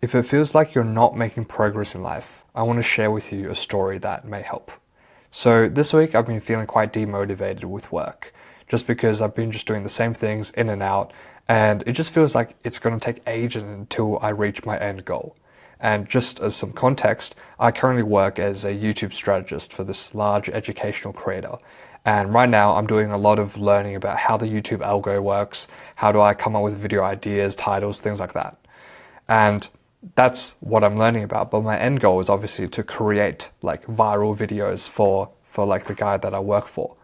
If it feels like you're not making progress in life, I want to share with you a story that may help. So this week I've been feeling quite demotivated with work, just because I've been just doing the same things in and out, and it just feels like it's going to take ages until I reach my end goal. And just as some context, I currently work as a YouTube strategist for this large educational creator. And right now I'm doing a lot of learning about how the YouTube algo works, how do I come up with video ideas, titles, things like that. And that's what I'm learning about, but my end goal is obviously to create like viral videos for like the guy that I work for.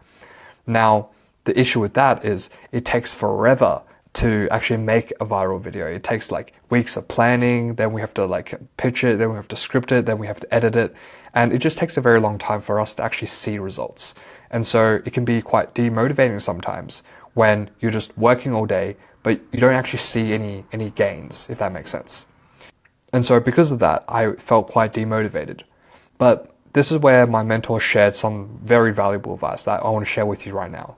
Now, the issue with that is it takes forever to actually make a viral video. It takes like weeks of planning, then we have to like pitch it, then we have to script it, then we have to edit it, and it just takes a very long time for us to actually see results. And so it can be quite demotivating sometimes when you're just working all day, but you don't actually see any gains, if that makes sense. And so because of that, I felt quite demotivated. But this is where my mentor shared some very valuable advice that I want to share with you right now.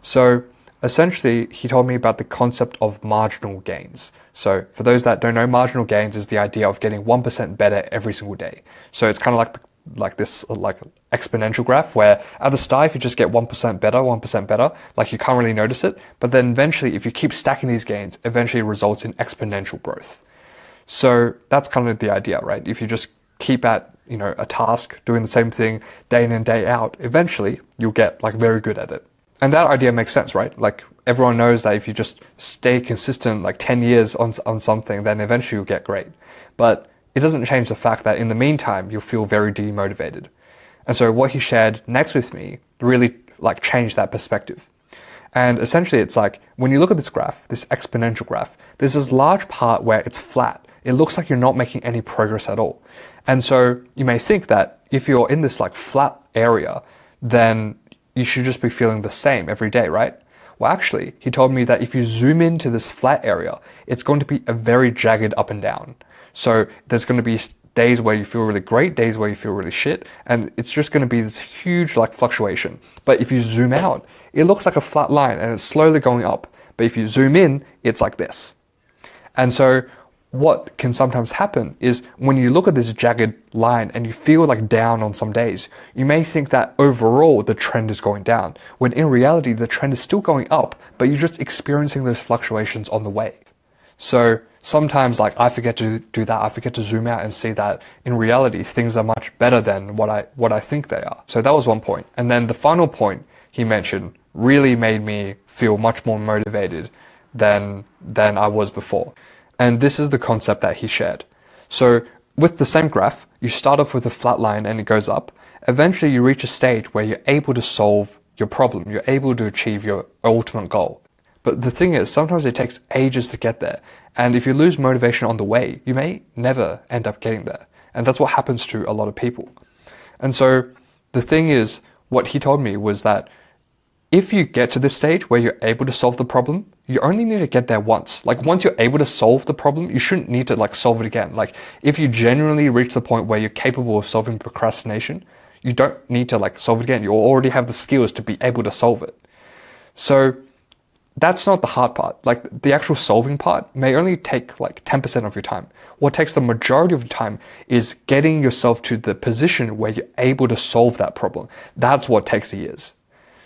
So essentially, he told me about the concept of marginal gains. So for those that don't know, marginal gains is the idea of getting 1% better every single day. So it's kind of like this exponential graph where at the start, if you just get 1% better, like you can't really notice it. But then eventually, if you keep stacking these gains, eventually it results in exponential growth. So that's kind of the idea, right? If you just keep at, a task, doing the same thing day in and day out, eventually you'll get like very good at it. And that idea makes sense, right? Like everyone knows that if you just stay consistent like 10 years on something, then eventually you'll get great. But it doesn't change the fact that in the meantime, you'll feel very demotivated. And so what he shared next with me really like changed that perspective. And essentially it's like, when you look at this graph, this exponential graph, there's this large part where it's flat. It looks like you're not making any progress at all. And so you may think that if you're in this like flat area, then you should just be feeling the same every day, right? Well, actually, he told me that if you zoom into this flat area, it's going to be a very jagged up and down. So there's going to be days where you feel really great, days where you feel really shit, and it's just going to be this huge like fluctuation. But if you zoom out, it looks like a flat line and it's slowly going up. But if you zoom in, it's like this. And so what can sometimes happen is when you look at this jagged line and you feel like down on some days, you may think that overall the trend is going down, when in reality the trend is still going up, but you're just experiencing those fluctuations on the way. So sometimes like I forget to do that, I forget to zoom out and see that in reality things are much better than what I think they are. So that was one point. And then the final point he mentioned really made me feel much more motivated than I was before. And this is the concept that he shared. So with the same graph, you start off with a flat line and it goes up. Eventually you reach a stage where you're able to solve your problem. You're able to achieve your ultimate goal. But the thing is, sometimes it takes ages to get there. And if you lose motivation on the way, you may never end up getting there. And that's what happens to a lot of people. And so the thing is, what he told me was that if you get to this stage where you're able to solve the problem, you only need to get there once. Like once you're able to solve the problem, you shouldn't need to like solve it again. Like if you genuinely reach the point where you're capable of solving procrastination, you don't need to like solve it again. You already have the skills to be able to solve it. So that's not the hard part. Like the actual solving part may only take like 10% of your time. What takes the majority of your time is getting yourself to the position where you're able to solve that problem. That's what takes years.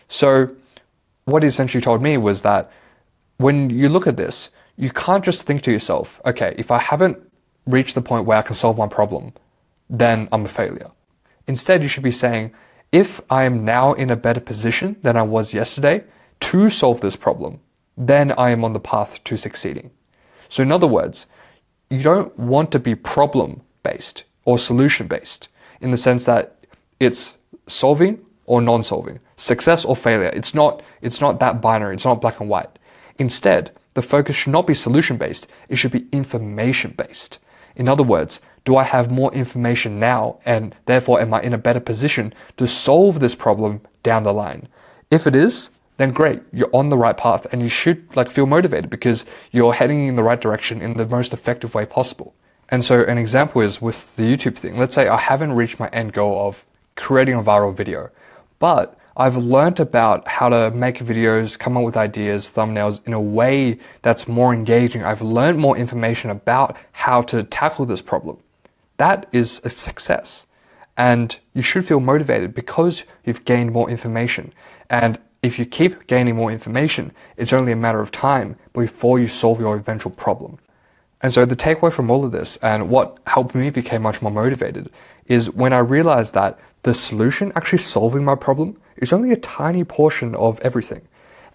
So what he essentially told me was that when you look at this, you can't just think to yourself, okay, if I haven't reached the point where I can solve my problem, then I'm a failure. Instead, you should be saying, if I am now in a better position than I was yesterday to solve this problem, then I am on the path to succeeding. So in other words, you don't want to be problem-based or solution-based in the sense that it's solving or non-solving, success or failure. It's not that binary, it's not black and white. Instead, the focus should not be solution-based, it should be information-based. In other words, do I have more information now and therefore am I in a better position to solve this problem down the line? If it is, then great, you're on the right path and you should like feel motivated because you're heading in the right direction in the most effective way possible. And so an example is with the YouTube thing. Let's say I haven't reached my end goal of creating a viral video, but I've learnt about how to make videos, come up with ideas, thumbnails in a way that's more engaging. I've learned more information about how to tackle this problem. That is a success. And you should feel motivated because you've gained more information. And if you keep gaining more information, it's only a matter of time before you solve your eventual problem. And so the takeaway from all of this, and what helped me become much more motivated, is when I realized that the solution, actually solving my problem, is only a tiny portion of everything.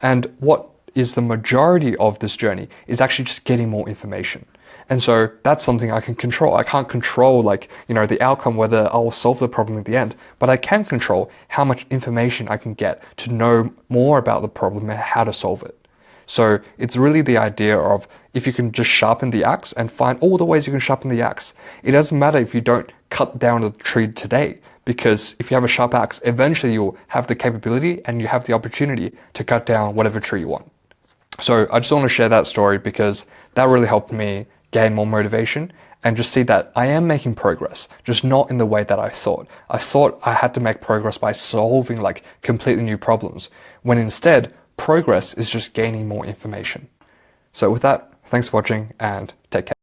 And what is the majority of this journey is actually just getting more information. And so that's something I can control. I can't control the outcome, whether I'll solve the problem at the end, but I can control how much information I can get to know more about the problem and how to solve it. So it's really the idea of if you can just sharpen the axe and find all the ways you can sharpen the axe. It doesn't matter if you don't cut down the tree today, because if you have a sharp axe, eventually you'll have the capability and you have the opportunity to cut down whatever tree you want. So I just want to share that story because that really helped me gain more motivation and just see that I am making progress, just not in the way that I thought. I thought I had to make progress by solving completely new problems, when instead, progress is just gaining more information. So with that, thanks for watching and take care.